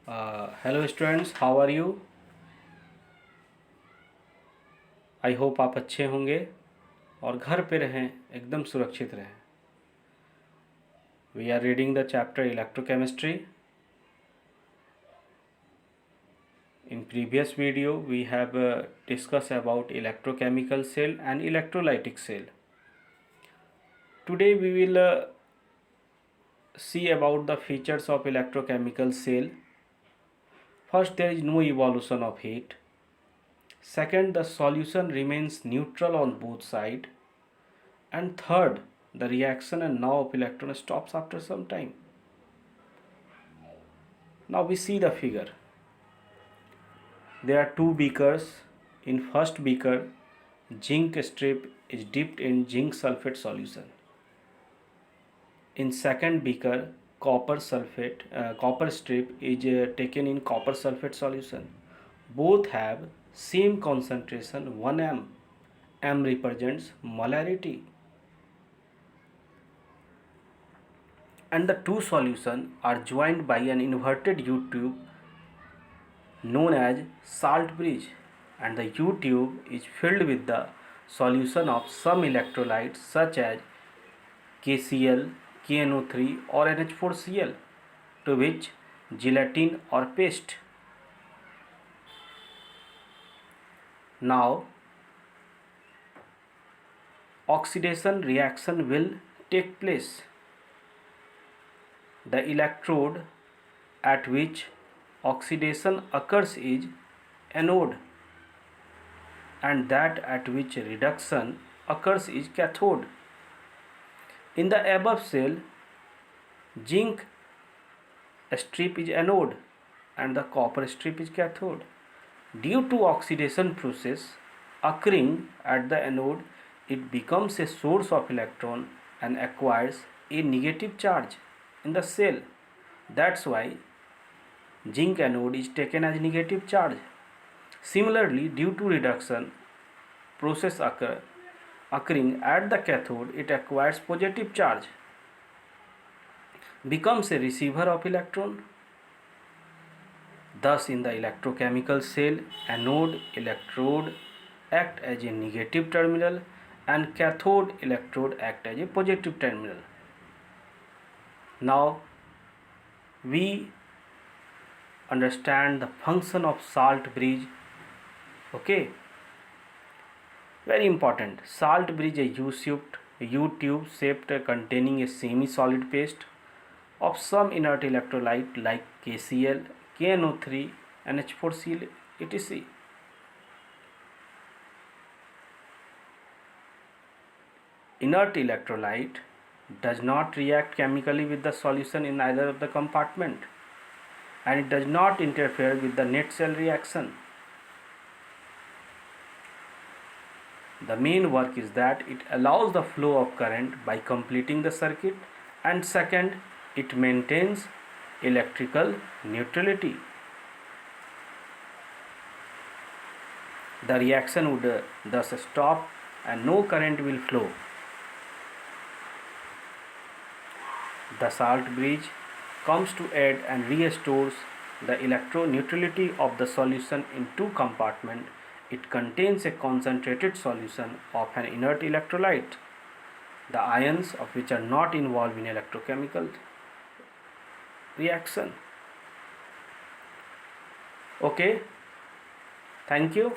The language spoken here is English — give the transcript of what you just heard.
Hello students, how are you? I hope आप अच्छे होंगे और घर पे रहें, एकदम सुरक्षित रहें। We are reading the chapter electrochemistry. In previous video we have discussed about electrochemical cell and electrolytic cell. Today we will see about the features of electrochemical cell. First, there is no evolution of heat. Second, the solution remains neutral on both sides. And third, the reaction and now of electron stops after some time. Now we see the figure. There are two beakers. In first beaker, zinc strip is dipped in zinc sulfate solution. In second beaker, copper strip is taken in copper sulfate solution. Both have same concentration 1 m. M represents molarity. And the two solutions are joined by an inverted U-tube known as salt bridge, and the U-tube is filled with the solution of some electrolytes such as KCl, KNO3 or NH4Cl, to which gelatin or paste. Now oxidation reaction will take place. The electrode at which oxidation occurs is anode, and that at which reduction occurs is cathode. In the above cell, zinc strip is anode and the copper strip is cathode. Due to oxidation process occurring at the anode, it becomes a source of electron and acquires a negative charge in the cell. That's why zinc anode is taken as negative charge. Similarly, due to reduction process occurring at the cathode, it acquires positive charge, becomes a receiver of electron. Thus, in the electrochemical cell, anode electrode act as a negative terminal and cathode electrode act as a positive terminal. Now, we understand the function of salt bridge. Okay, very important. Salt bridge, a U-tube shaped containing a semi-solid paste of some inert electrolyte like KCl, KNO3, NH4Cl, etc. Inert electrolyte does not react chemically with the solution in either of the compartment, and it does not interfere with the net cell reaction. The main work is that it allows the flow of current by completing the circuit, and second, it maintains electrical neutrality. The reaction would thus stop and no current will flow. The salt bridge comes to aid and restores the electroneutrality of the solution in two compartments. It contains a concentrated solution of an inert electrolyte, the ions of which are not involved in electrochemical reaction. Okay, thank you.